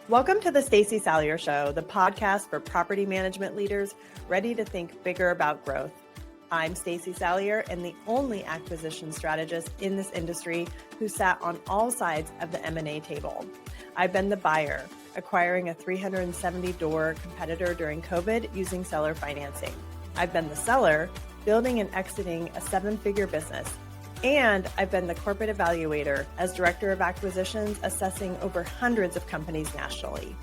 Welcome to the Stacey Salyer Show, the podcast for property management leaders ready to think bigger about growth. I'm Stacey Salyer, and the only acquisition strategist in this industry who sat on all sides of the M&A table. I've been the buyer, acquiring a 370-door competitor during COVID using seller financing. I've been the seller, building and exiting a 7-figure business. And I've been the corporate evaluator as director of acquisitions, assessing over hundreds of companies nationally.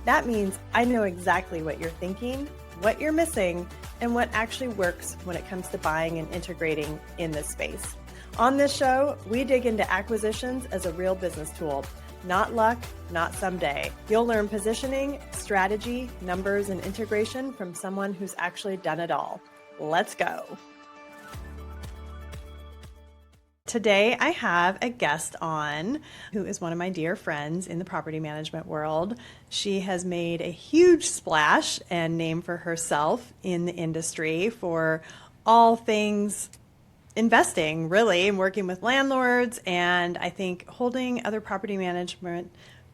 That means I know exactly what you're thinking, what you're missing, and what actually works when it comes to buying and integrating in this space. On this show, we dig into acquisitions as a real business tool, not luck, not someday. You'll learn positioning, strategy, numbers, and integration from someone who's actually done it all. Let's go. Today, I have a guest on who is one of my dear friends in the property management world. She has made a huge splash and name for herself in the industry for all things investing, really, and working with landlords, and I think holding other property management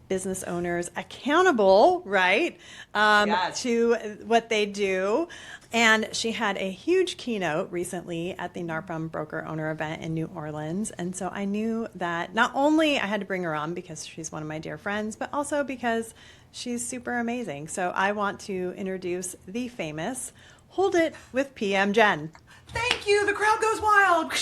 business owners accountable, right, Yes. to what they do. And she had a huge keynote recently at the NARPM broker owner event in New Orleans. And so I knew that not only I had to bring her on because she's one of my dear friends, but also because she's super amazing. So I want to introduce the famous Hold It with PM Jen. Thank you. The crowd goes wild.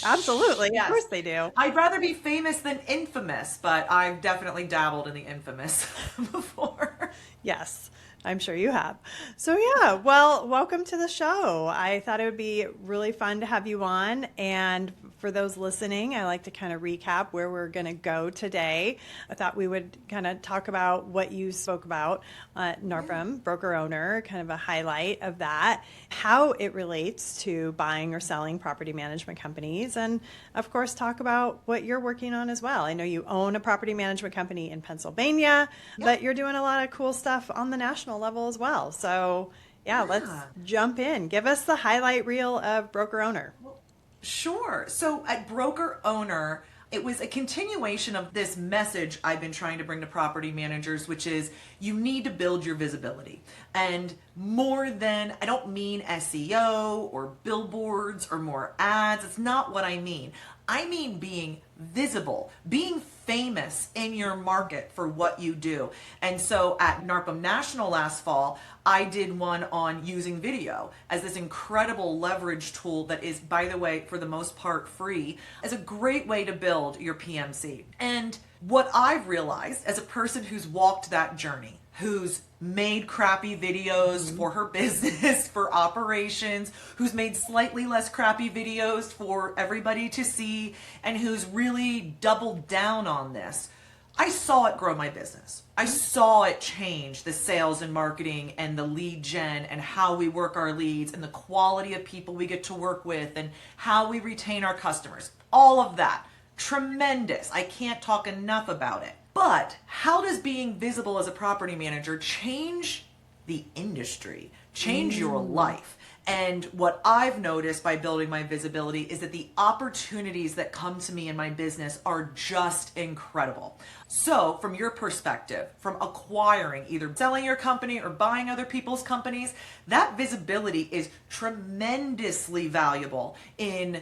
Absolutely. Yes. Of course they do. I'd rather be famous than infamous, but I've definitely dabbled in the infamous before. Yes, I'm sure you have. So yeah, well, welcome to the show. I thought it would be really fun to have you on. And for those listening, I like to kind of recap where we're going to go today. I thought we would kind of talk about what you spoke about, NARPM, broker owner, kind of a highlight of that, how it relates to buying or selling property management companies, and of course, talk about what you're working on as well. I know you own a property management company in Pennsylvania, but you're doing a lot of cool stuff on the national level as well. So yeah, let's jump in. Give us the highlight reel of broker owner. Sure. So at broker owner, it was a continuation of this message I've been trying to bring to property managers, which is you need to build your visibility. And more than, I don't mean SEO or billboards or more ads. It's not what I mean. I mean being visible, being famous in your market for what you do. And so at NARPM National last fall, I did one on using video as this incredible leverage tool that is, by the way, for the most part free, as a great way to build your PMC. And what I've realized as a person who's walked that journey, who's made crappy videos for her business, for operations, who's made slightly less crappy videos for everybody to see, and who's really doubled down on this, I saw it grow my business. I saw it change the sales and marketing and the lead gen and how we work our leads and the quality of people we get to work with and how we retain our customers. All of that. Tremendous. I can't talk enough about it. But how does being visible as a property manager change the industry, change your life? And what I've noticed by building my visibility is that the opportunities that come to me in my business are just incredible. So from your perspective, from acquiring, either selling your company or buying other people's companies, that visibility is tremendously valuable in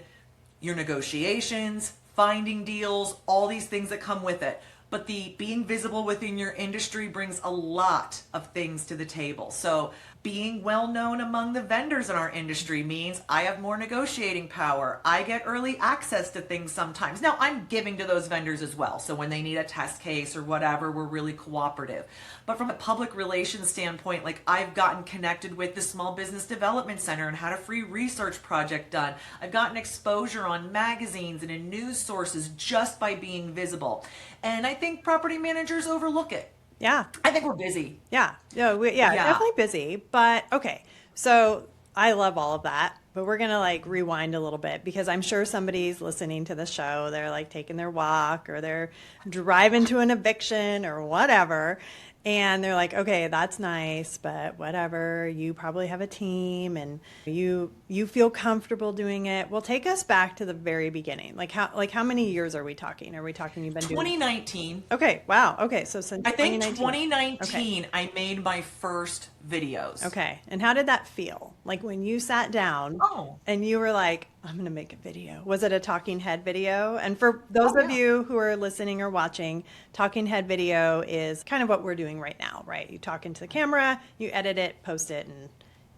your negotiations, finding deals, all these things that come with it. But the being visible within your industry brings a lot of things to the table. So being well known among the vendors in our industry means I have more negotiating power. I get early access to things sometimes. Now I'm giving to those vendors as well. So when they need a test case or whatever, we're really cooperative. But from a public relations standpoint, like I've gotten connected with the Small Business Development Center and had a free research project done. I've gotten exposure on magazines and in news sources just by being visible. And I think property managers overlook it. Yeah. I think we're busy. Yeah. No, definitely busy. But okay. So I love all of that. But we're going to like rewind a little bit because I'm sure somebody's listening to the show. They're like taking their walk or they're driving to an eviction or whatever. And they're like, okay, that's nice, but whatever. You probably have a team and you feel comfortable doing it. Well, take us back to the very beginning. Like how many years are we talking? Are we talking you've been doing 2019. Okay, wow. Okay, so since I think 2019. 2019 I made my first videos. Okay. And how did that feel? Like when you sat down Oh. and you were like, I'm going to make a video. Was it a talking head video? And for those Oh of yeah. you who are listening or watching, talking head video is kind of what we're doing right now, right? You talk into the camera, you edit it, post it, and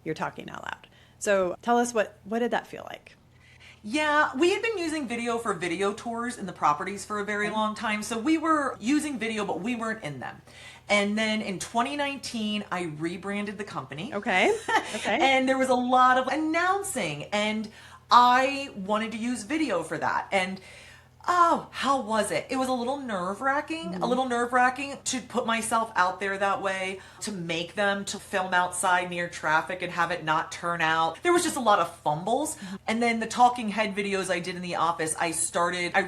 you're talking out loud. So tell us what did that feel like? Yeah, we had been using video for video tours in the properties for a very long time. So we were using video, but we weren't in them. And then in 2019, I rebranded the company. Okay. Okay. And there was a lot of announcing, and I wanted to use video for that. And oh, how was it? It was a little nerve wracking to put myself out there that way, to make them, to film outside near traffic and have it not turn out. There was just a lot of fumbles. And then the talking head videos I did in the office, I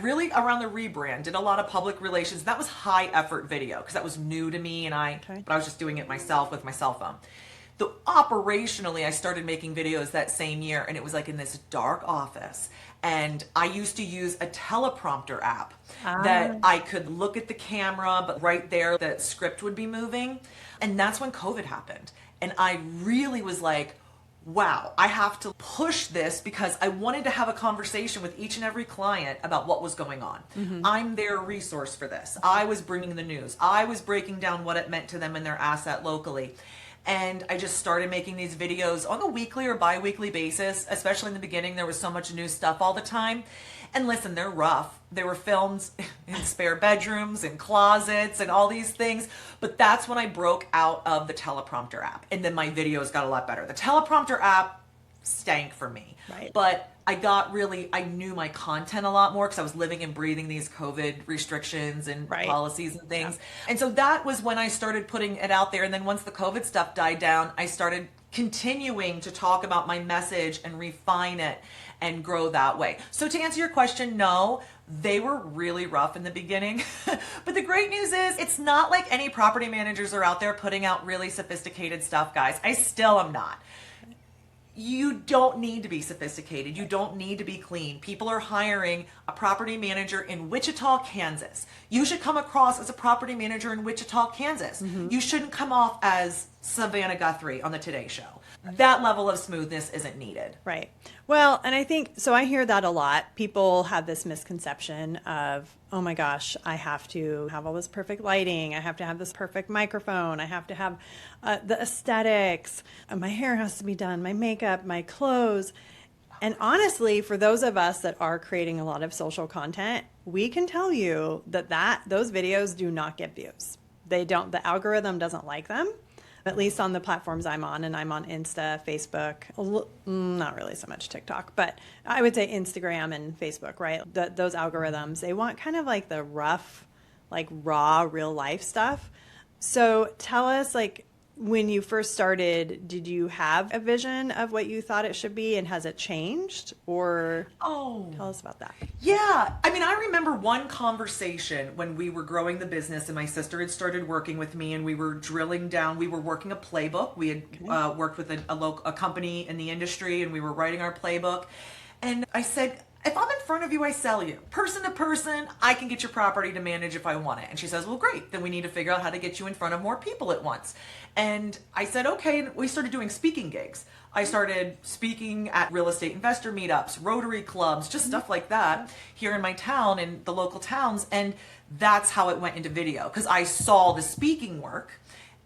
really, around the rebrand, did a lot of public relations. That was high effort video because that was new to me, but I was just doing it myself with my cell phone. Operationally, I started making videos that same year, and it was like in this dark office. And I used to use a teleprompter app that I could look at the camera, but right there, the script would be moving. And that's when COVID happened. And I really was like, wow, I have to push this because I wanted to have a conversation with each and every client about what was going on. I'm their resource for this. I was bringing the news. I was breaking down what it meant to them and their asset locally. And I just started making these videos on a weekly or bi-weekly basis, especially in the beginning. There was so much new stuff all the time. And listen, they're rough. They were filmed in spare bedrooms and closets and all these things. But that's when I broke out of the teleprompter app. And then my videos got a lot better. The teleprompter app stank for me. Right. But I knew my content a lot more because I was living and breathing these COVID restrictions and policies and things. Yeah. And so that was when I started putting it out there. And then once the COVID stuff died down, I started continuing to talk about my message and refine it and grow that way. So to answer your question, no, they were really rough in the beginning. But the great news is it's not like any property managers are out there putting out really sophisticated stuff, guys. I still am not. You don't need to be sophisticated. You don't need to be clean. People are hiring a property manager in Wichita, Kansas. You should come across as a property manager in Wichita, Kansas. You shouldn't come off as Savannah Guthrie on the Today Show. That level of smoothness isn't needed. Right. Well, and I think, so I hear that a lot. People have this misconception of, oh my gosh, I have to have all this perfect lighting. I have to have this perfect microphone. I have to have the aesthetics. My hair has to be done, my makeup, my clothes. And honestly, for those of us that are creating a lot of social content, we can tell you that those videos do not get views. They don't, the algorithm doesn't like them. At least on the platforms I'm on, and I'm on Insta, Facebook, not really so much TikTok, but I would say Instagram and Facebook, right? Those algorithms, they want kind of like the rough, like raw, real life stuff. So tell us, like, when you first started, did you have a vision of what you thought it should be, and has it changed? Or tell us about that. Yeah. I mean, I remember one conversation when we were growing the business and my sister had started working with me and we were drilling down. We were working a playbook. We had worked with a company in the industry and we were writing our playbook. And I said, if I'm in front of you, I sell you. Person to person, I can get your property to manage if I want it. And she says, well, great. Then we need to figure out how to get you in front of more people at once. And I said, okay. And we started doing speaking gigs. I started speaking at real estate investor meetups, Rotary clubs, just stuff like that here in my town and the local towns. And that's how it went into video because I saw the speaking work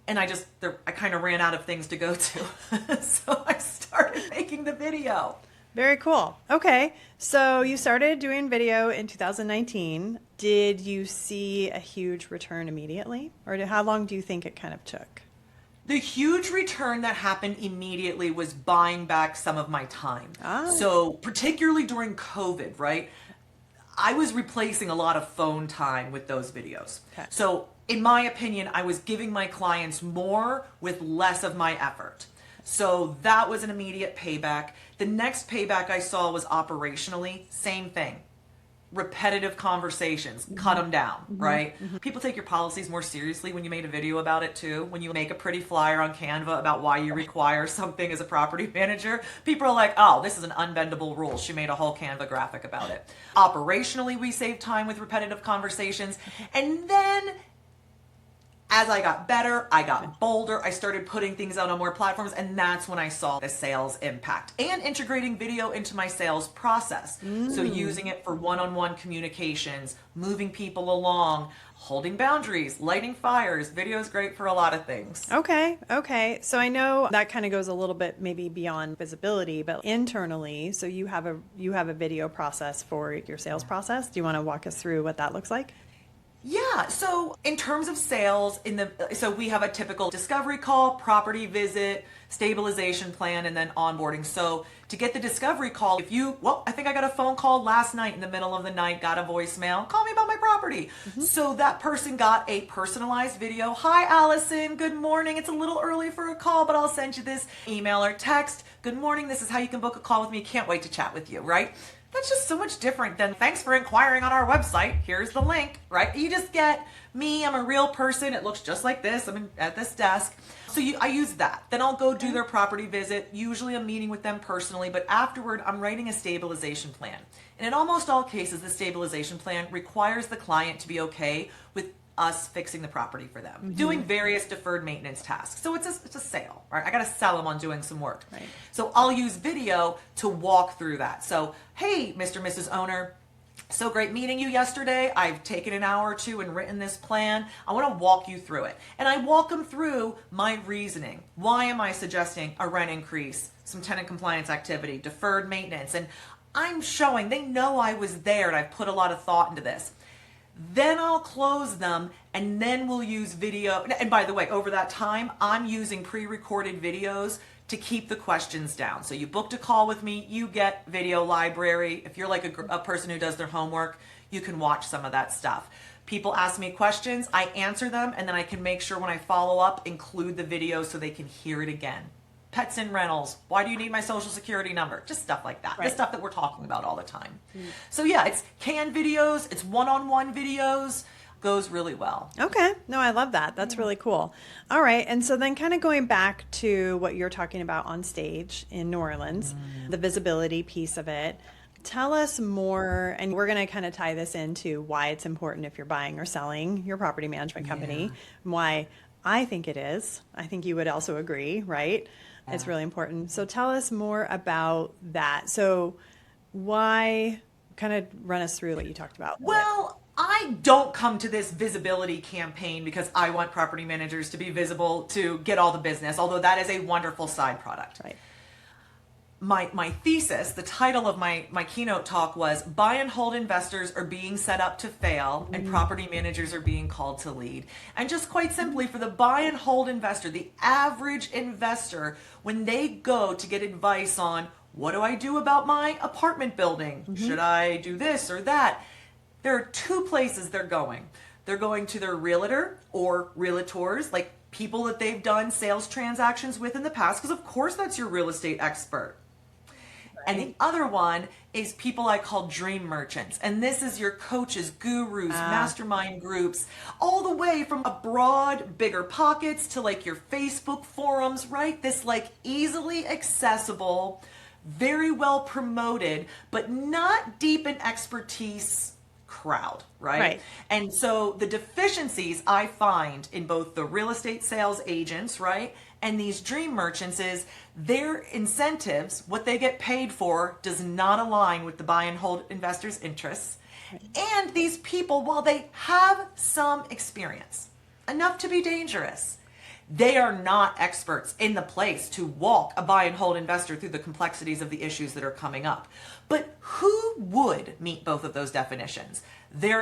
and I kind of ran out of things to go to. So I started making the video. Very cool. Okay. So you started doing video in 2019. Did you see a huge return immediately? Or how long do you think it kind of took? The huge return that happened immediately was buying back some of my time. So particularly during COVID, right? I was replacing a lot of phone time with those videos. Okay. So in my opinion, I was giving my clients more with less of my effort. So that was an immediate payback. The next payback I saw was operationally, same thing. repetitive conversations, cut them down, right? People take your policies more seriously when you made a video about it too. When you make a pretty flyer on Canva about why you require something as a property manager, people are like, oh, this is an unbendable rule. She made a whole Canva graphic about it. Operationally, we save time with repetitive conversations. And then as I got better, I got bolder, I started putting things out on more platforms, and that's when I saw the sales impact. And integrating video into my sales process. So using it for one-on-one communications, moving people along, holding boundaries, lighting fires. Video is great for a lot of things. Okay. So I know that kind of goes a little bit maybe beyond visibility, but internally, so you have a video process for your sales process. Do you want to walk us through what that looks like? Yeah, so in terms of sales, so we have a typical discovery call, property visit, stabilization plan, and then onboarding. So to get the discovery call, I think I got a phone call last night in the middle of the night, got a voicemail, call me about my property. So that person got a personalized video. Hi, Allison, good morning. It's a little early for a call, but I'll send you this email or text. Good morning, this is how you can book a call with me. Can't wait to chat with you, right? That's just so much different than thanks for inquiring on our website. Here's the link, right? You just get me. I'm a real person. It looks just like this. I'm at this desk. So I use that. Then I'll go do their property visit. Usually I'm meeting with them personally, but afterward I'm writing a stabilization plan. And in almost all cases, the stabilization plan requires the client to be okay with us fixing the property for them, doing various deferred maintenance tasks. So it's a sale, right? I got to sell them on doing some work. Right. So I'll use video to walk through that. So, hey, Mr. and Mrs. Owner, so great meeting you yesterday. I've taken an hour or two and written this plan. I want to walk you through it. And I walk them through my reasoning. Why am I suggesting a rent increase, some tenant compliance activity, deferred maintenance? And I'm showing they know I was there and I've put a lot of thought into this. Then I'll close them, and then we'll use video. And by the way, over that time, I'm using pre-recorded videos to keep the questions down. So you booked a call with me, you get video library. If you're like a person who does their homework, you can watch some of that stuff. People ask me questions, I answer them, and then I can make sure when I follow up, include the video so they can hear it again. Pets in rentals. Why do you need my social security number? Just stuff like that. Right. The stuff that we're talking about all the time. So yeah, it's canned videos. It's one-on-one videos. Goes really well. Okay. No, I love that. That's really cool. All right. And so then kind of going back to what you're talking about on stage in New Orleans, the visibility piece of it. Tell us more, and we're going to kind of tie this into why it's important if you're buying or selling your property management company, and why I think it is. I think you would also agree, right? It's really important. So tell us more about that. So why, kind of run us through what you talked about. Well, I don't come to this visibility campaign because I want property managers to be visible to get all the business, although that is a wonderful side product. Right. My thesis, the title of my keynote talk was buy and hold investors are being set up to fail and property managers are being called to lead. And just quite simply, for the buy and hold investor, the average investor, when they go to get advice on what do I do about my apartment building? Should I do this or that? There are two places they're going. They're going to their realtor or realtors, like people that they've done sales transactions with in the past, because of course that's your real estate expert. And the other one is people I call dream merchants. And this is your coaches, gurus, mastermind groups, all the way from abroad, bigger pockets, to like your Facebook forums, right? This like easily accessible, very well promoted, but not deep in expertise crowd, right? And so the deficiencies I find in both the real estate sales agents, right, and these dream merchants is their incentives, what they get paid for, does not align with the buy and hold investors' interests. And these people, while they have some experience, enough to be dangerous, they are not experts in the place to walk a buy and hold investor through the complexities of the issues that are coming up. But who would meet both of those definitions? Their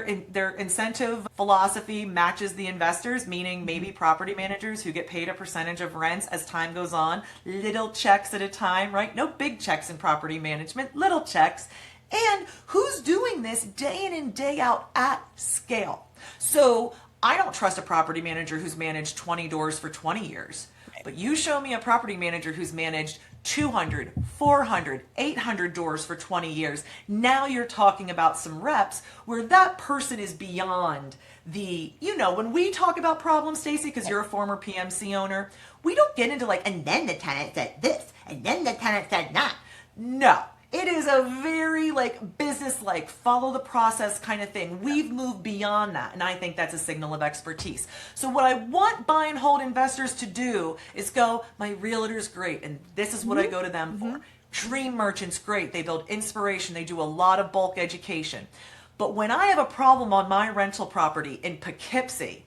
incentive philosophy matches the investors, meaning maybe property managers who get paid a percentage of rents as time goes on, little checks at a time, right? No big checks in property management, little checks. And who's doing this day in and day out at scale? So I don't trust a property manager who's managed 20 doors for 20 years. But But you show me a property manager who's managed 200, 400, 800 doors for 20 years. Now you're talking about some reps where that person is beyond the, when we talk about problems, Stacey, because you're a former PMC owner, we don't get into like, and then the tenant said this, and then the tenant said that. No. It is a very business-like, follow the process kind of thing. We've moved beyond that, and I think that's a signal of expertise. So what I want buy and hold investors to do is go, my realtor's great, and this is what I go to them for. Dream merchant's great. They build inspiration. They do a lot of bulk education. But when I have a problem on my rental property in Poughkeepsie,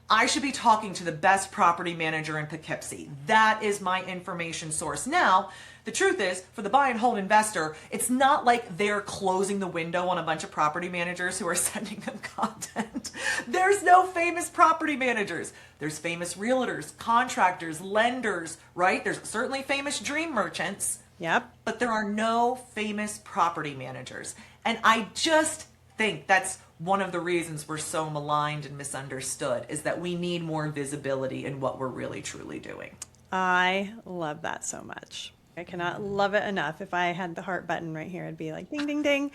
I should be talking to the best property manager in Poughkeepsie. That is my information source. Now, the truth is, for the buy and hold investor, it's not like they're closing the window on a bunch of property managers who are sending them content. There's no famous property managers. There's famous realtors, contractors, lenders, right? There's certainly famous dream merchants. Yep. But there are no famous property managers. And I just think that's one of the reasons we're so maligned and misunderstood, is that we need more visibility in what we're really truly doing. I love that so much. I cannot love it enough. If I had the heart button right here, it'd be like ding, ding, ding.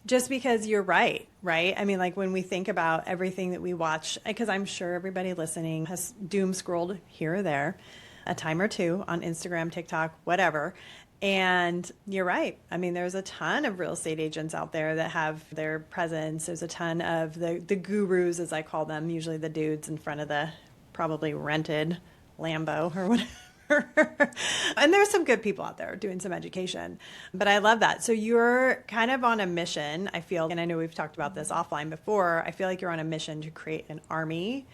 Just because you're right? I mean, when we think about everything that we watch, because I'm sure everybody listening has doom scrolled here or there a time or two on Instagram, TikTok, whatever. And you're right. I mean, there's a ton of real estate agents out there that have their presence. There's a ton of the gurus, as I call them, usually the dudes in front of the probably rented Lambo or whatever. And there's some good people out there doing some education. But I love that. So you're kind of on a mission, I feel, and I know we've talked about this offline before. I feel like you're on a mission to create an army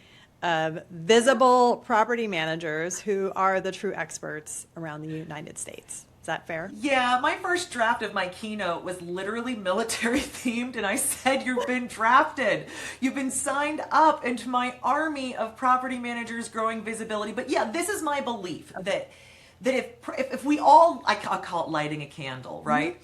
of visible property managers who are the true experts around the United States. Is that fair? Yeah, my first draft of my keynote was literally military themed, and I said, you've been drafted. You've been signed up into my army of property managers growing visibility. But yeah, this is my belief that if we all, I'll call it lighting a candle, right?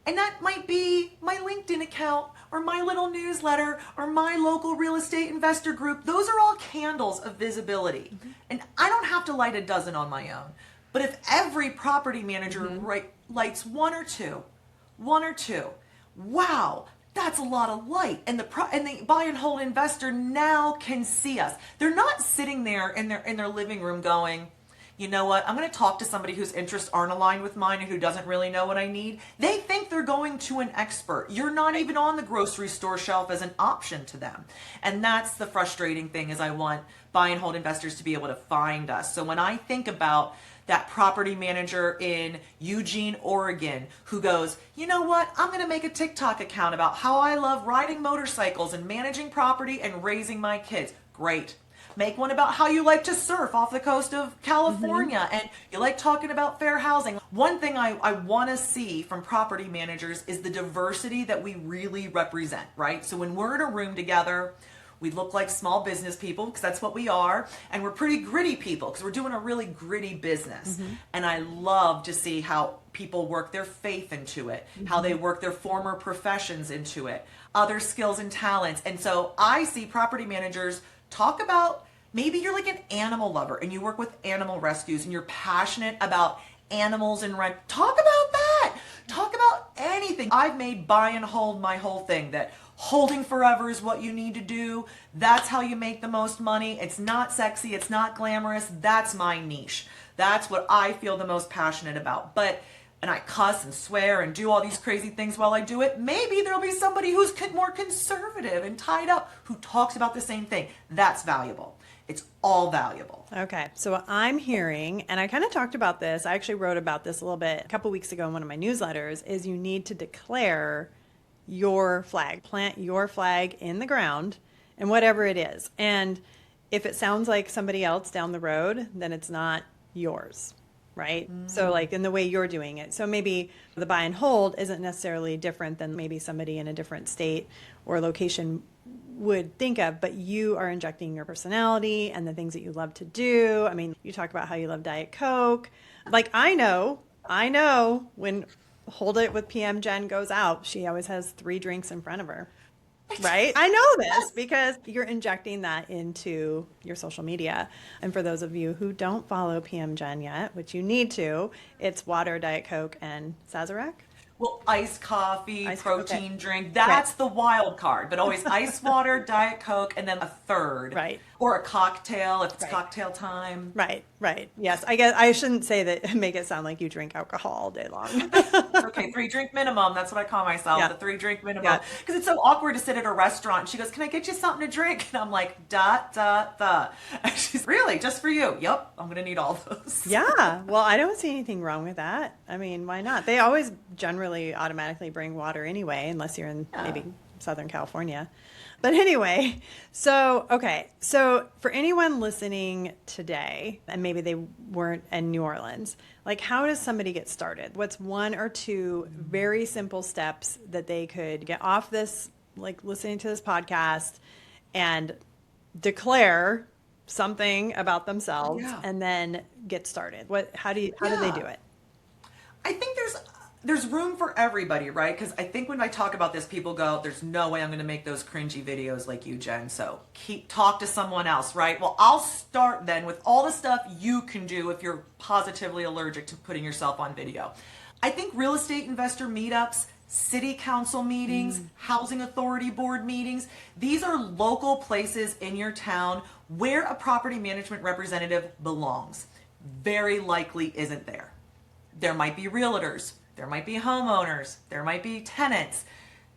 And that might be my LinkedIn account or my little newsletter or my local real estate investor group. Those are all candles of visibility. And I don't have to light a dozen on my own. But if every property manager lights one or two, wow, that's a lot of light. And the buy and hold investor now can see us. They're not sitting there in their living room going, you know what, I'm going to talk to somebody whose interests aren't aligned with mine and who doesn't really know what I need. They think they're going to an expert. You're not even on the grocery store shelf as an option to them. And that's the frustrating thing, is I want buy and hold investors to be able to find us. So when I think about that property manager in Eugene, Oregon, who goes, you know what, I'm going to make a TikTok account about how I love riding motorcycles and managing property and raising my kids. Great. Make one about how you like to surf off the coast of California and you like talking about fair housing. One thing I want to see from property managers is the diversity that we really represent, right? So when we're in a room together, we look like small business people, because that's what we are, and we're pretty gritty people because we're doing a really gritty business. And I love to see how people work their faith into it, how they work their former professions into it, other skills and talents. And so I see property managers talk about, maybe you're like an animal lover and you work with animal rescues and you're passionate about animals and rent. Talk about that. Talk about anything. I've made buy and hold my whole thing, that holding forever is what you need to do. That's how you make the most money. It's not sexy. It's not glamorous. That's my niche. That's what I feel the most passionate about. And I cuss and swear and do all these crazy things while I do it. Maybe there'll be somebody who's more conservative and tied up who talks about the same thing. That's valuable. It's all valuable. Okay. So what I'm hearing, and I kind of talked about this, I actually wrote about this a little bit a couple weeks ago in one of my newsletters, is you need to declare your flag, plant your flag in the ground, and whatever it is. And if it sounds like somebody else down the road, then it's not yours, right? So like in the way you're doing it. So maybe the buy and hold isn't necessarily different than maybe somebody in a different state or location would think of, but you are injecting your personality and the things that you love to do. I mean, you talk about how you love Diet Coke. Like I know when Hold It with PM Jen goes out, she always has 3 drinks in front of her. right? I know this because you're injecting that into your social media. And for those of you who don't follow PM Gen yet, which you need to, it's water, Diet Coke, and Sazerac. Well, iced coffee, protein drink, that's Right. the wild card. But always ice water, Diet Coke, and then a third. Right. Or a cocktail if it's Right. cocktail time. Right, right. Yes, I guess I shouldn't say that, make it sound like you drink alcohol all day long. Okay, 3-drink minimum. That's what I call myself, Yeah. the 3-drink minimum. Yeah. Because it's so awkward to sit at a restaurant. She goes, "Can I get you something to drink?" And I'm like, And she's, "Really? Just for you?" "Yep, I'm going to need all those." Yeah, well, I don't see anything wrong with that. I mean, why not? They always generally automatically bring water anyway, unless you're in maybe Southern California. But anyway, so for anyone listening today, and maybe they weren't in New Orleans, like how does somebody get started? What's one or two very simple steps that they could get off this, like listening to this podcast and declare something about themselves and then get started? How do they do it? I think there's room for everybody, right? Because I think when I talk about this, people go, "There's no way I'm going to make those cringy videos like you, Jen. So talk to someone else," right? Well, I'll start then with all the stuff you can do if you're positively allergic to putting yourself on video. I think real estate investor meetups, city council meetings, housing authority board meetings, these are local places in your town where a property management representative belongs. Very likely isn't there. There might be realtors, there might be homeowners, there might be tenants.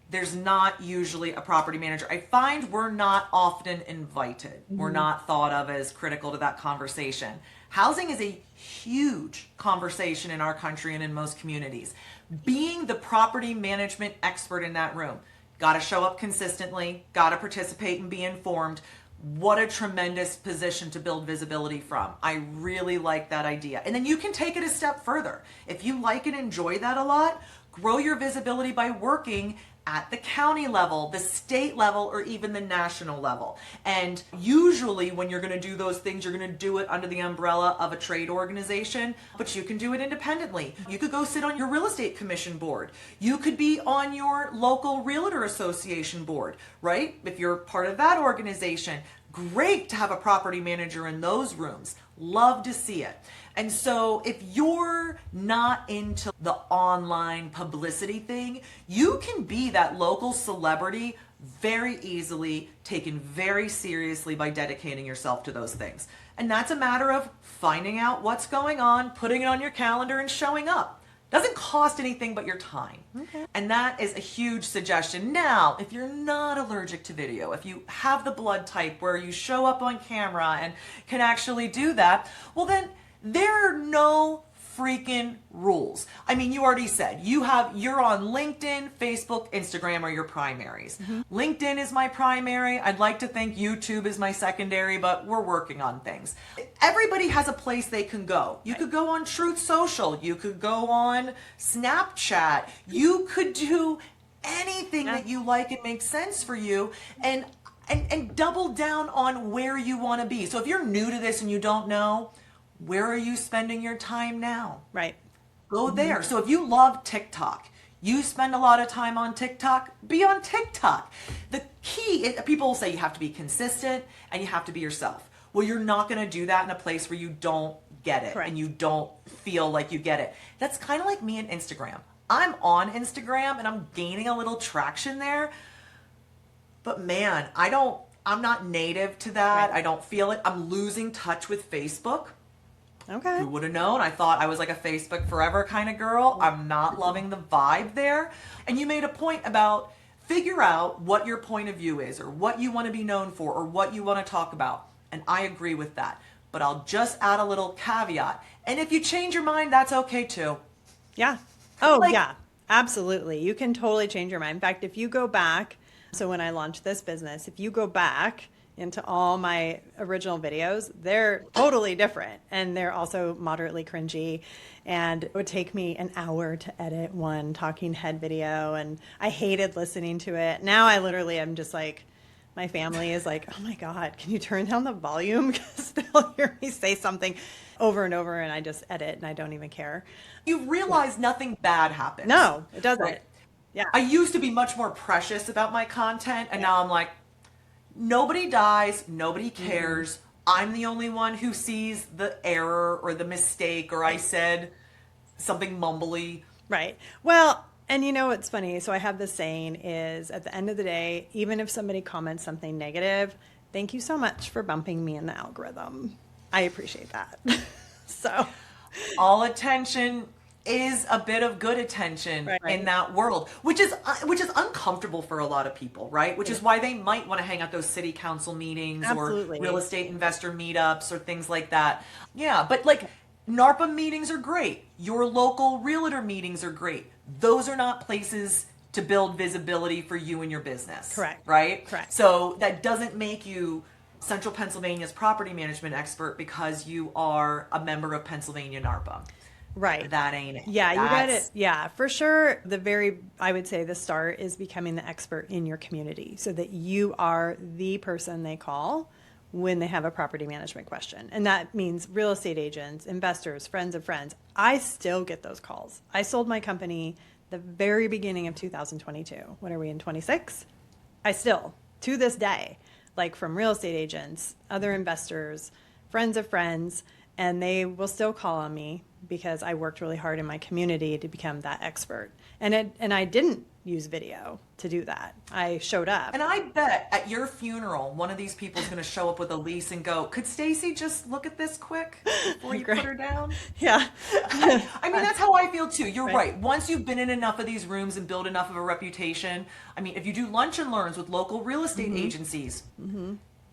There's not usually a property manager. I find we're not often invited. We're not thought of as critical to that conversation. Housing is a huge conversation in our country and in most communities. Being the property management expert in that room, got to show up consistently, got to participate and be informed. What a tremendous position to build visibility from. I really like that idea. And then you can take it a step further. If you like and enjoy that a lot, grow your visibility by working at the county level, the state level, or even the national level. And usually when you're going to do those things, you're going to do it under the umbrella of a trade organization, but you can do it independently. You could go sit on your real estate commission board. You could be on your local realtor association board, right? If you're part of that organization, great to have a property manager in those rooms. Love to see it. And so if you're not into the online publicity thing, you can be that local celebrity very easily, taken very seriously by dedicating yourself to those things. And that's a matter of finding out what's going on, putting it on your calendar, and showing up. Doesn't cost anything but your time. Okay. And that is a huge suggestion. Now, if you're not allergic to video, if you have the blood type where you show up on camera and can actually do that, well then, there are no freaking rules. I mean, you already said you're on LinkedIn, Facebook, Instagram are your primaries. LinkedIn is my primary. I'd like to think YouTube is my secondary, but we're working on things. Everybody has a place they can go. You could go on Truth Social. You could go on Snapchat. You could do anything that you like and makes sense for you. And double down on where you want to be. So if you're new to this and you don't know, where are you spending your time now? Right. Go there. So if you love TikTok, you spend a lot of time on TikTok, be on TikTok. The key is, people will say you have to be consistent and you have to be yourself. Well, you're not going to do that in a place where you don't get it. Correct. And you don't feel like you get it. That's kind of like me and Instagram. I'm on Instagram and I'm gaining a little traction there. But man, I'm not native to that. Right. I don't feel it. I'm losing touch with Facebook. Okay. Who would have known? I thought I was like a Facebook forever kind of girl. I'm not loving the vibe there. And you made a point about figure out what your point of view is or what you want to be known for or what you want to talk about. And I agree with that. But I'll just add a little caveat. And if you change your mind, that's okay too. Yeah. Oh, yeah. Absolutely. You can totally change your mind. In fact, if you go back, so when I launched this business, if you go back into all my original videos, they're totally different. And they're also moderately cringy. And it would take me an hour to edit one talking head video. And I hated listening to it. Now I literally am just like, my family is like, oh my God, can you turn down the volume? Because they'll hear me say something over and over and I just edit and I don't even care. You realize nothing bad happens. No, it doesn't. Right? Yeah. I used to be much more precious about my content, and now I'm like, nobody dies, nobody cares. I'm the only one who sees the error or the mistake, or I said something mumbly. Right. Well, and you know what's funny? So I have this saying is at the end of the day, even if somebody comments something negative, thank you so much for bumping me in the algorithm. I appreciate that. So, All attention is a bit of good attention right. in that world, which is uncomfortable for a lot of people, right? Which is why they might want to hang out those city council meetings Absolutely. or real estate investor meetups or things like that. Yeah, but like NARPA meetings are great. Your local realtor meetings are great. Those are not places to build visibility for you and your business. Correct. Right? Correct. So that doesn't make you Central Pennsylvania's property management expert because you are a member of Pennsylvania NARPA. Right. That ain't it. Yeah, you got it. Yeah, for sure. I would say the start is becoming the expert in your community so that you are the person they call when they have a property management question. And that means real estate agents, investors, friends of friends. I still get those calls. I sold my company the very beginning of 2022. What are we in 26? I still, to this day, like from real estate agents, other investors, friends of friends, and they will still call on me because I worked really hard in my community to become that expert. And I didn't use video to do that. I showed up. And I bet at your funeral, one of these people is going to show up with a lease and go, could Stacey just look at this quick before you put her down? Yeah. I mean, that's how I feel too. You're Right. right. Once you've been in enough of these rooms and build enough of a reputation, I mean, if you do lunch and learns with local real estate agencies,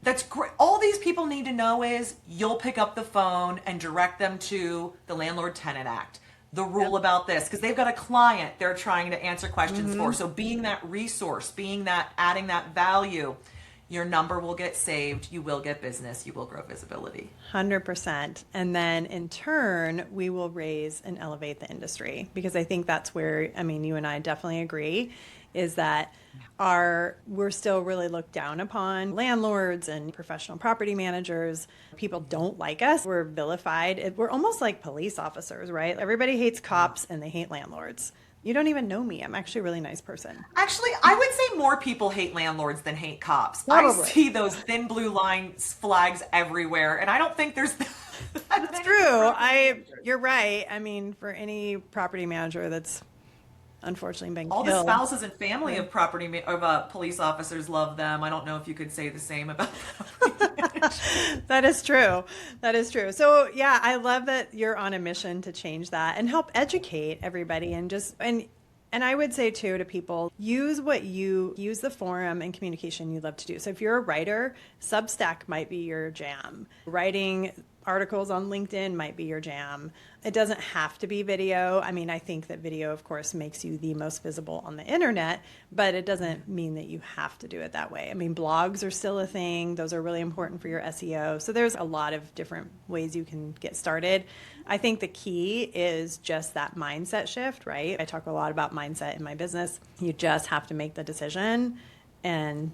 that's great. All these people need to know is you'll pick up the phone and direct them to the Landlord Tenant Act, the rule about this, because they've got a client they're trying to answer questions for. So being that resource, adding that value, your number will get saved. You will get business. You will grow visibility. 100%. And then in turn, we will raise and elevate the industry because I think that's where, I mean, you and I definitely agree is that we're still really looked down upon. Landlords and professional property managers, people don't like us. We're vilified. We're almost like police officers, right? Everybody hates cops and they hate landlords. You don't even know me. I'm actually a really nice person. Actually, I would say more people hate landlords than hate cops. Probably. I see those thin blue line flags everywhere, and I don't think there's That's true. You're right. I mean, for any property manager that's unfortunately been all killed. the spouses and family of police officers love them. I don't know if you could say the same about That is true. That is true. So yeah, I love that you're on a mission to change that and help educate everybody and I would say too to people, use the forum and communication you love to do. So if you're a writer, Substack might be your jam. Writing articles on LinkedIn might be your jam. It doesn't have to be video. I mean, I think that video, of course, makes you the most visible on the internet, but it doesn't mean that you have to do it that way. I mean, blogs are still a thing. Those are really important for your SEO. So there's a lot of different ways you can get started. I think the key is just that mindset shift, right? I talk a lot about mindset in my business. You just have to make the decision and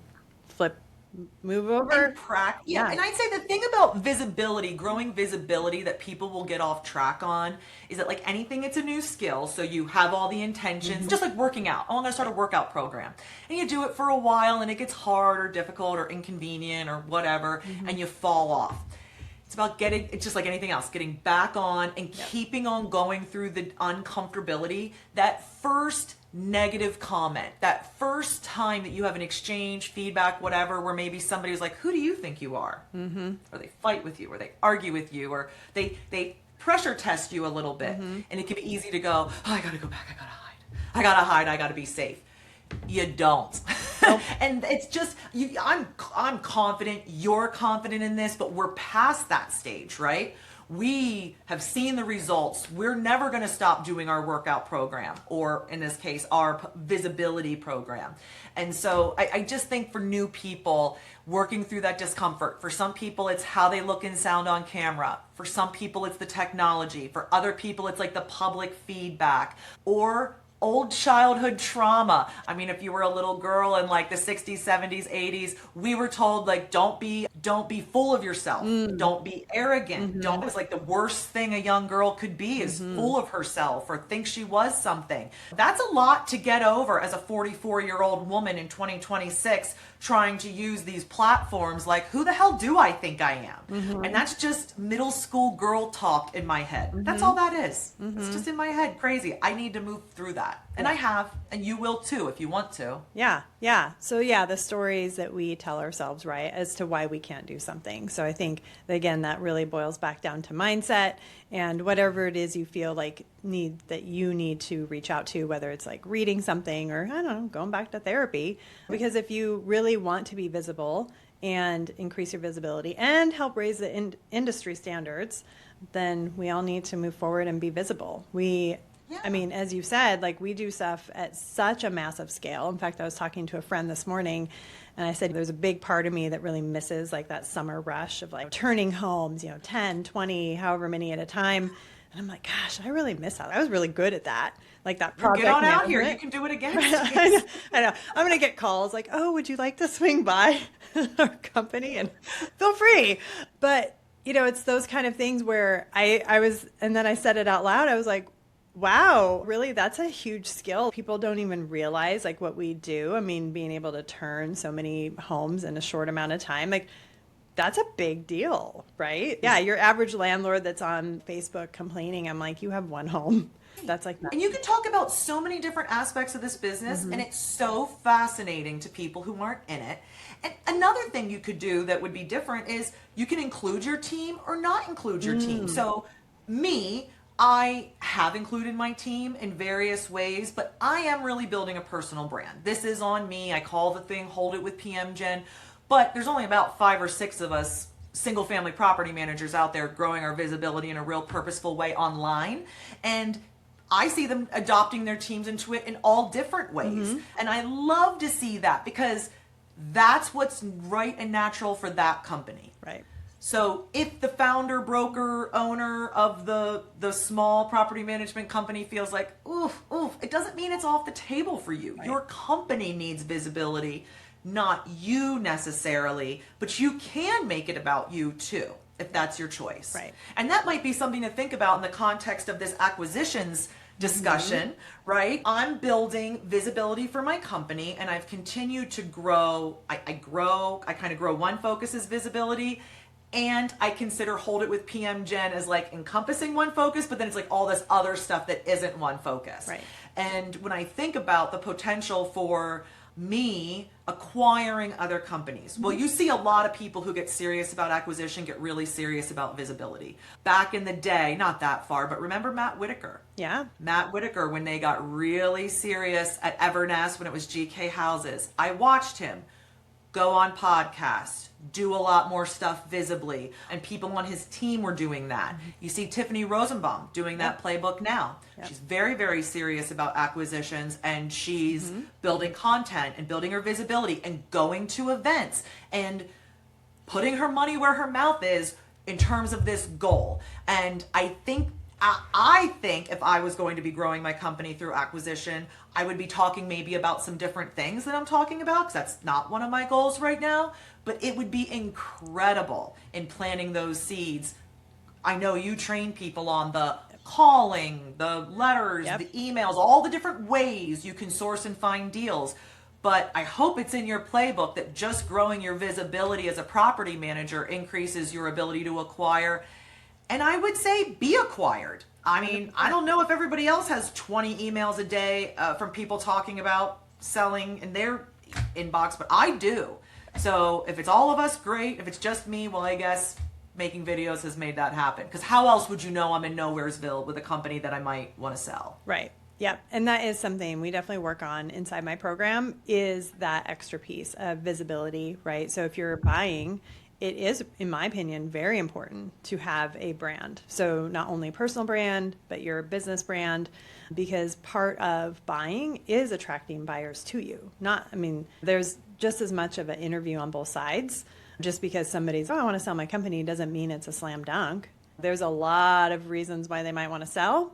move over. And practice. Yeah. And I'd say the thing about visibility, growing visibility that people will get off track on is that like anything, it's a new skill. So you have all the intentions, just like working out. Oh, I'm going to start a workout program. And you do it for a while and it gets hard or difficult or inconvenient or whatever, and you fall off. It's about it's just like anything else, getting back on and keeping on going through the uncomfortability. That first negative comment, that first time that you have an exchange, feedback, whatever, where maybe somebody was like, who do you think you are? Or they fight with you, or they argue with you, or they pressure test you a little bit. And it can be easy to go, oh, I gotta go back, I gotta be safe. You don't. Nope. And it's just, I'm confident, you're confident in this, but we're past that stage, right? We have seen the results. We're never going to stop doing our workout program, or in this case, our visibility program. And so I just think for new people, working through that discomfort, for some people, it's how they look and sound on camera. For some people, it's the technology. For other people, it's like the public feedback, or old childhood trauma. I mean, if you were a little girl in like the 60s, 70s, 80s, we were told like, don't be full of yourself. Don't be arrogant. Don't, it's like the worst thing a young girl could be is full of herself or think she was something. That's a lot to get over as a 44-year-old woman in 2026 trying to use these platforms. Like, who the hell do I think I am? And that's just middle school girl talk in my head. That's all that is. It's just in my head. Crazy. I need to move through that. And I have, and you will too if you want to. Yeah. Yeah. So yeah, the stories that we tell ourselves, right, as to why we can't do something. So I think, again, that really boils back down to mindset and whatever it is you feel like you need to reach out to, whether it's like reading something or, I don't know, going back to therapy. Because if you really want to be visible and increase your visibility and help raise the industry standards, then we all need to move forward and be visible. I mean, as you said, like we do stuff at such a massive scale. In fact, I was talking to a friend this morning and I said, there's a big part of me that really misses like that summer rush of like turning homes, 10, 20, however many at a time. And I'm like, gosh, I really miss that. I was really good at that. Like that project Get on management. out here. You can do it again. I know. I'm going to get calls like, oh, would you like to swing by our company? And feel free. But, it's those kind of things where I was, and then I said it out loud. I was like, wow, really, that's a huge skill. People don't even realize like what we do. I mean, being able to turn so many homes in a short amount of time, like that's a big deal, right? Yeah, your average landlord that's on Facebook complaining, I'm like, you have one home. That's like that. And you can talk about so many different aspects of this business, and it's so fascinating to people who aren't in it. And another thing you could do that would be different is you can include your team or not include your team. So I have included my team in various ways, but I am really building a personal brand. This is on me. I call the thing Hold It with PM Gen, but there's only about 5 or 6 of us single family property managers out there growing our visibility in a real purposeful way online. And I see them adopting their teams into it in all different ways. And I love to see that because that's what's right and natural for that company. Right. So if the founder, broker, owner of the small property management company feels like, oof, it doesn't mean it's off the table for you. Right. Your company needs visibility, not you necessarily, but you can make it about you too, if that's your choice. Right. And that might be something to think about in the context of this acquisitions discussion, right? I'm building visibility for my company and I've continued to grow. I kind of grow one focus as visibility. And I consider Hold It with PM Gen as like encompassing one focus, but then it's like all this other stuff that isn't one focus. Right. And when I think about the potential for me acquiring other companies, well, you see a lot of people who get serious about acquisition get really serious about visibility. Back in the day, not that far, but remember Matt Whitaker? Yeah. Matt Whitaker, when they got really serious at Evernest, when it was GK Houses, I watched him go on podcasts, do a lot more stuff visibly, and people on his team were doing that. You see Tiffany Rosenbaum doing that playbook now. She's very, very serious about acquisitions, and she's building content and building her visibility and going to events and putting her money where her mouth is in terms of this goal. And I think if I was going to be growing my company through acquisition, I would be talking maybe about some different things that I'm talking about, because that's not one of my goals right now, but it would be incredible in planting those seeds. I know you train people on the calling, the letters, the emails, all the different ways you can source and find deals. But I hope it's in your playbook that just growing your visibility as a property manager increases your ability to acquire. And I would say be acquired. I mean, I don't know if everybody else has 20 emails a day from people talking about selling in their inbox, but I do. So if it's all of us, great. If it's just me, well, I guess making videos has made that happen. Because how else would you know I'm in Nowheresville with a company that I might want to sell? Right. Yeah. And that is something we definitely work on inside my program, is that extra piece of visibility, right? So if you're buying, it is, in my opinion, very important to have a brand. So not only personal brand, but your business brand, because part of buying is attracting buyers to you. There's just as much of an interview on both sides. Just because somebody's, I want to sell my company, doesn't mean it's a slam dunk. There's a lot of reasons why they might want to sell.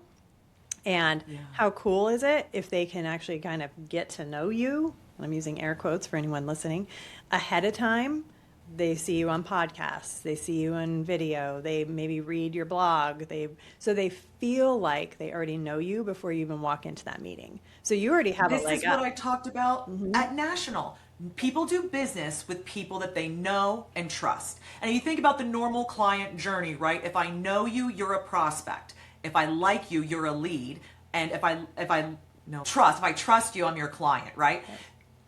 And how cool is it if they can actually kind of get to know you? I'm using air quotes for anyone listening ahead of time. They see you on podcasts, they see you on video, they maybe read your blog, so they feel like they already know you before you even walk into that meeting. So you already have a leg up. This is what I talked about at National. People do business with people that they know and trust. And if you think about the normal client journey, right? If I know you, you're a prospect. If I like you, you're a lead. And if I trust you, I'm your client, right?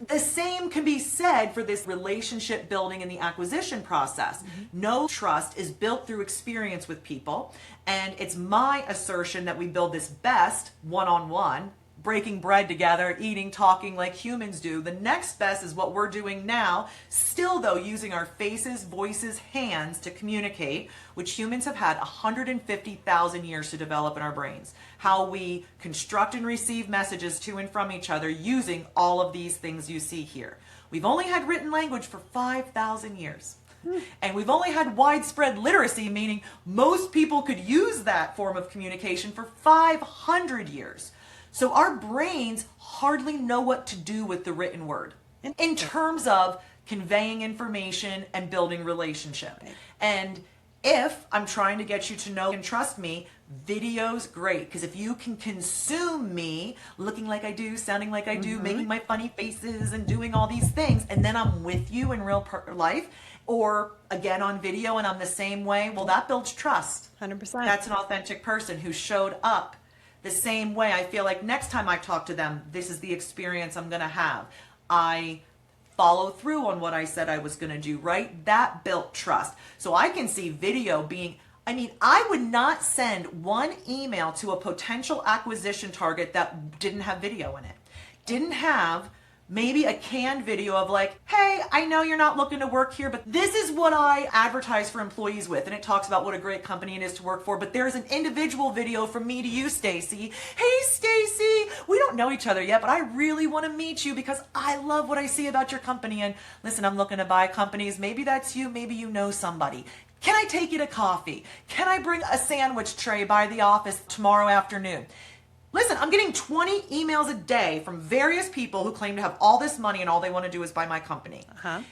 The same can be said for this relationship building in the acquisition process. No trust is built through experience with people. And it's my assertion that we build this best one-on-one, breaking bread together, eating, talking like humans do. The next best is what we're doing now, still though using our faces, voices, hands to communicate, which humans have had 150,000 years to develop in our brains. How we construct and receive messages to and from each other using all of these things you see here. We've only had written language for 5,000 years. And we've only had widespread literacy, meaning most people could use that form of communication for 500 years. So our brains hardly know what to do with the written word in terms of conveying information and building relationship. And if I'm trying to get you to know and trust me, video's great. Because if you can consume me looking like I do, sounding like I do, making my funny faces and doing all these things, and then I'm with you in real life, or again on video and I'm the same way, well, that builds trust. 100%. That's an authentic person who showed up the same way. I feel like next time I talk to them, this is the experience I'm going to have. I follow through on what I said I was going to do, right? That built trust. So I can see video being, I would not send one email to a potential acquisition target that didn't have video in it. Didn't have maybe a canned video of like, hey, I know you're not looking to work here, but this is what I advertise for employees with. And it talks about what a great company it is to work for. But there's an individual video from me to you, Stacey. Hey, Stacey, we don't know each other yet, but I really want to meet you because I love what I see about your company. And listen, I'm looking to buy companies. Maybe that's you. Maybe you know somebody. Can I take you to coffee? Can I bring a sandwich tray by the office tomorrow afternoon? Listen, I'm getting 20 emails a day from various people who claim to have all this money and all they want to do is buy my company. I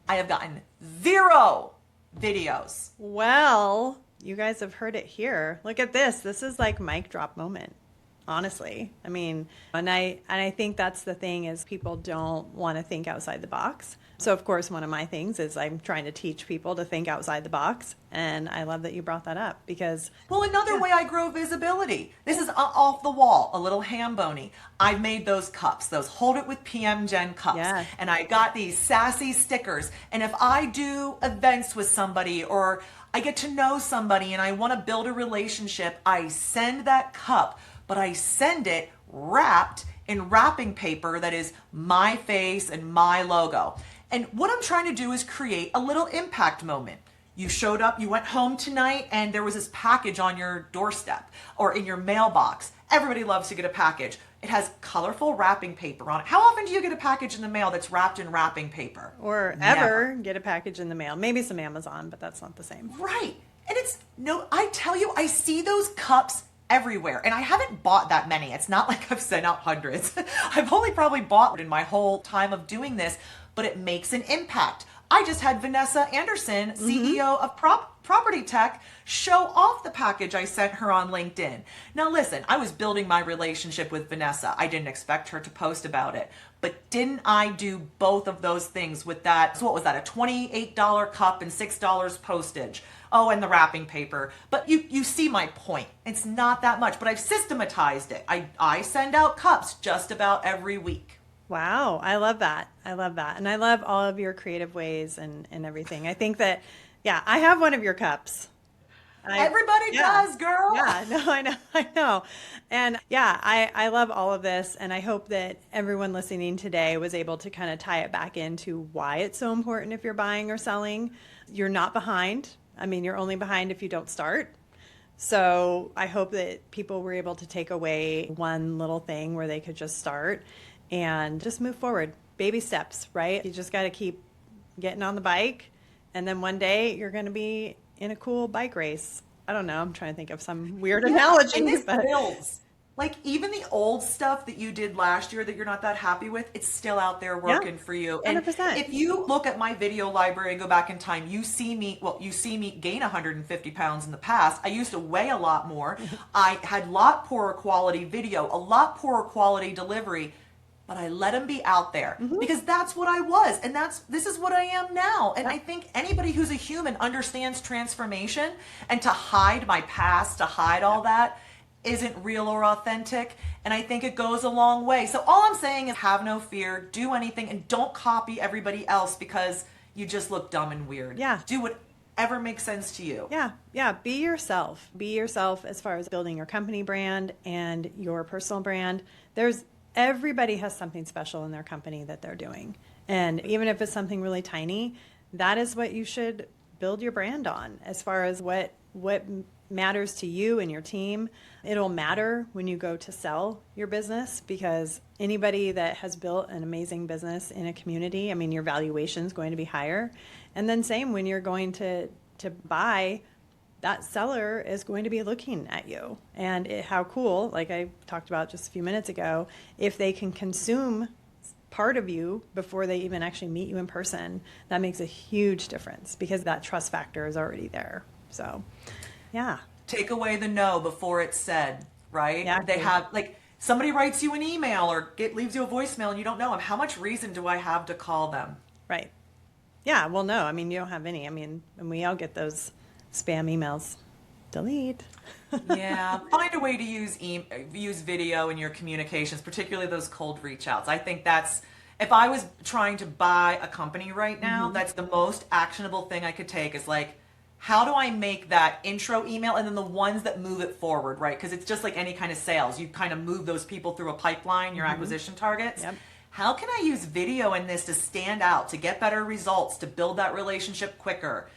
have gotten 0 videos. Well, you guys have heard it here. Look at this. This is like mic drop moment, honestly. And I think that's the thing is people don't want to think outside the box. So of course, one of my things is I'm trying to teach people to think outside the box. And I love that you brought that up because... Well, another way I grow visibility. This is off the wall, a little ham bony. I've made those cups, those Hold It with PM Gen cups. Yeah. And I got these sassy stickers. And if I do events with somebody or I get to know somebody and I want to build a relationship, I send that cup, but I send it wrapped in wrapping paper that is my face and my logo. And what I'm trying to do is create a little impact moment. You showed up, you went home tonight, and there was this package on your doorstep or in your mailbox. Everybody loves to get a package. It has colorful wrapping paper on it. How often do you get a package in the mail that's wrapped in wrapping paper? Or ever get a package in the mail. Maybe some Amazon, but that's not the same. Right. And I tell you, I see those cups everywhere. And I haven't bought that many. It's not like I've sent out hundreds. I've only probably bought in my whole time of doing this, but it makes an impact. I just had Vanessa Anderson, CEO of Property Tech, show off the package I sent her on LinkedIn. Now listen, I was building my relationship with Vanessa. I didn't expect her to post about it. But didn't I do both of those things with that? So what was that, a $28 cup and $6 postage? Oh, and the wrapping paper. But you see my point. It's not that much, but I've systematized it. I send out cups just about every week. Wow. I love that. I love that. And I love all of your creative ways and everything. I think that, I have one of your cups. Everybody does, girl. Yeah, no, I know. And I love all of this. And I hope that everyone listening today was able to kind of tie it back into why it's so important if you're buying or selling. You're not behind. You're only behind if you don't start. So I hope that people were able to take away one little thing where they could just start and just move forward. Baby steps, right? You just got to keep getting on the bike. And then one day you're going to be in a cool bike race. I don't know. I'm trying to think of some weird analogy. And this builds. Like even the old stuff that you did last year that you're not that happy with, it's still out there Yeah, working for you. And 100%. if you look at my video library and go back in time, you see me gain 150 pounds in the past. I used to weigh a lot more. I had a lot poorer quality video, a lot poorer quality delivery, but I let them be out there because that's what I was. And this is what I am now. And I think anybody who's a human understands transformation, and to hide my past, to hide all that isn't real or authentic. And I think it goes a long way. So all I'm saying is have no fear, do anything, and don't copy everybody else because you just look dumb and weird. Yeah. Do whatever makes sense to you. Yeah. Yeah. Be yourself. Be yourself as far as building your company brand and your personal brand. Everybody has something special in their company that they're doing. And even if it's something really tiny, that is what you should build your brand on as far as what matters to you and your team. It'll matter when you go to sell your business, because anybody that has built an amazing business in a community, I mean, your valuation is going to be higher. And then same when you're going to buy, that seller is going to be looking at you. And how cool, like I talked about just a few minutes ago, if they can consume part of you before they even actually meet you in person, that makes a huge difference because that trust factor is already there. So, yeah. Take away the no before it's said, right? Yeah. They have, like, somebody writes you an email or leaves you a voicemail and you don't know them. How much reason do I have to call them? Right. Yeah. Well, no, I mean, you don't have any. I mean, and we all get those spam emails. Delete. Yeah. Find a way to use video in your communications, particularly those cold reach outs. I think if I was trying to buy a company right now, that's the most actionable thing I could take is like, how do I make that intro email and then the ones that move it forward, right? Because it's just like any kind of sales. You kind of move those people through a pipeline, your acquisition targets. Yep. How can I use video in this to stand out, to get better results, to build that relationship quicker?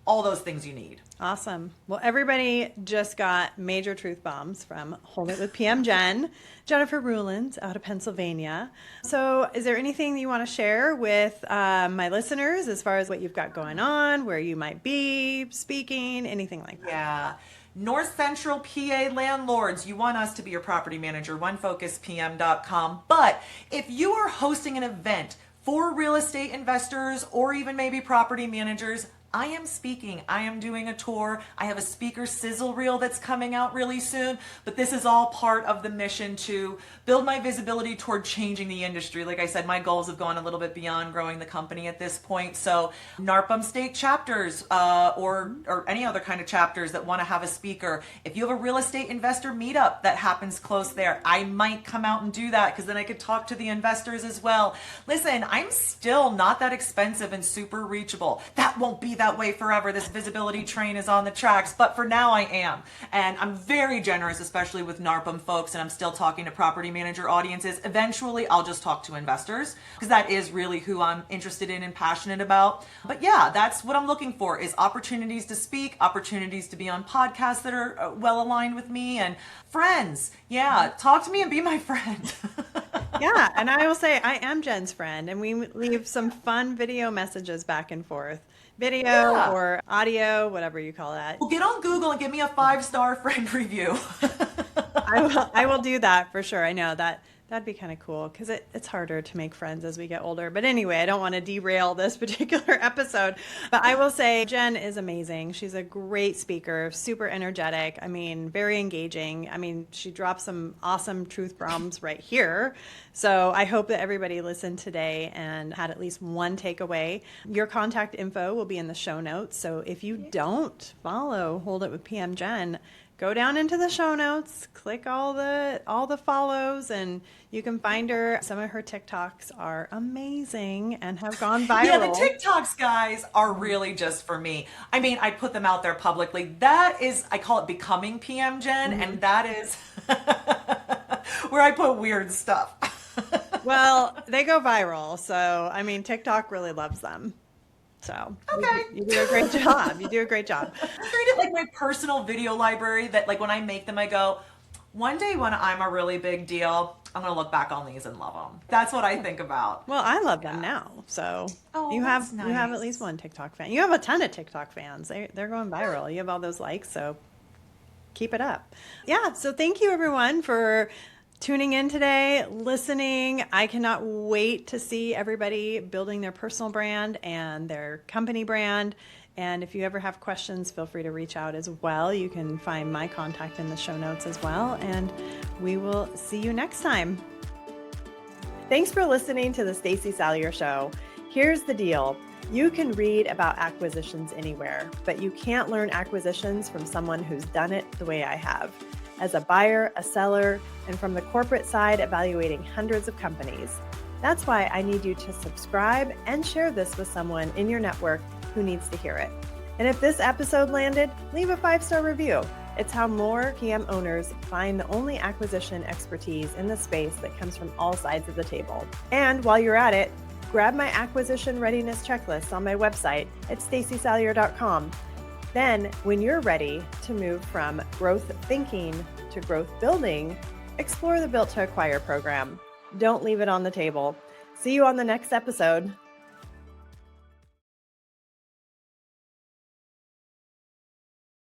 All those things you need. Awesome. Well, everybody just got major truth bombs from Hold It with PM Jennifer Ruelens out of Pennsylvania. So is there anything that you want to share with my listeners as far as what you've got going on, where you might be speaking, anything like that? Yeah. North Central PA landlords, you want us to be your property manager, onefocuspm.com. But if you are hosting an event for real estate investors or even maybe property managers, I am speaking. I am doing a tour. I have a speaker sizzle reel that's coming out really soon, but this is all part of the mission to build my visibility toward changing the industry. Like I said, my goals have gone a little bit beyond growing the company at this point. So NARPM state chapters or any other kind of chapters that want to have a speaker. If you have a real estate investor meetup that happens close there, I might come out and do that because then I could talk to the investors as well. Listen, I'm still not that expensive and super reachable. That won't be that way forever. This visibility train is on the tracks, but for now I am. And I'm very generous, especially with NARPM folks, and I'm still talking to property manager audiences. Eventually, I'll just talk to investors because that is really who I'm interested in and passionate about. But yeah, that's what I'm looking for is opportunities to speak, opportunities to be on podcasts that are well aligned with me, and friends. Yeah, talk to me and be my friend. Yeah, and I will say I am Jen's friend, and we leave some fun video messages back and forth. Video or audio, whatever you call that. Well, get on Google and give me a 5-star friend review. I will do that for sure. I know that'd be kind of cool because it's harder to make friends as we get older. But anyway, I don't want to derail this particular episode. But I will say Jen is amazing. She's a great speaker, super energetic. I mean, very engaging. I mean, she dropped some awesome truth bombs right here. So I hope that everybody listened today and had at least one takeaway. Your contact info will be in the show notes. So if you don't follow Hold It with PM Jen, go down into the show notes, click all the follows, and you can find her. Some of her TikToks are amazing and have gone viral. Yeah, the TikToks, guys, are really just for me. I mean, I put them out there publicly. That is, I call it becoming PM Jen, and that is where I put weird stuff. Well, they go viral, so I mean, TikTok really loves them. So okay. You do a great job. You do a great job. I treat it like my personal video library that like when I make them, I go, one day when I'm a really big deal, I'm going to look back on these and love them. That's what I think about. Well, I love them now. So you have at least one TikTok fan. You have a ton of TikTok fans. They're going viral. You have all those likes. So Keep it up. Yeah. So thank you everyone for tuning in today, listening. I cannot wait to see everybody building their personal brand and their company brand. And if you ever have questions, feel free to reach out as well. You can find my contact in the show notes as well. And we will see you next time. Thanks for listening to the Stacey Salyer Show. Here's the deal. You can read about acquisitions anywhere, but you can't learn acquisitions from someone who's done it the way I have. As a buyer, a seller, and from the corporate side, evaluating hundreds of companies. That's why I need you to subscribe and share this with someone in your network who needs to hear it. And if this episode landed, leave a 5-star review. It's how more PM owners find the only acquisition expertise in the space that comes from all sides of the table. And while you're at it, grab my acquisition readiness checklist on my website at staceysalyer.com. Then, when you're ready to move from growth thinking to growth building, explore the Built to Acquire program. Don't leave it on the table. See you on the next episode.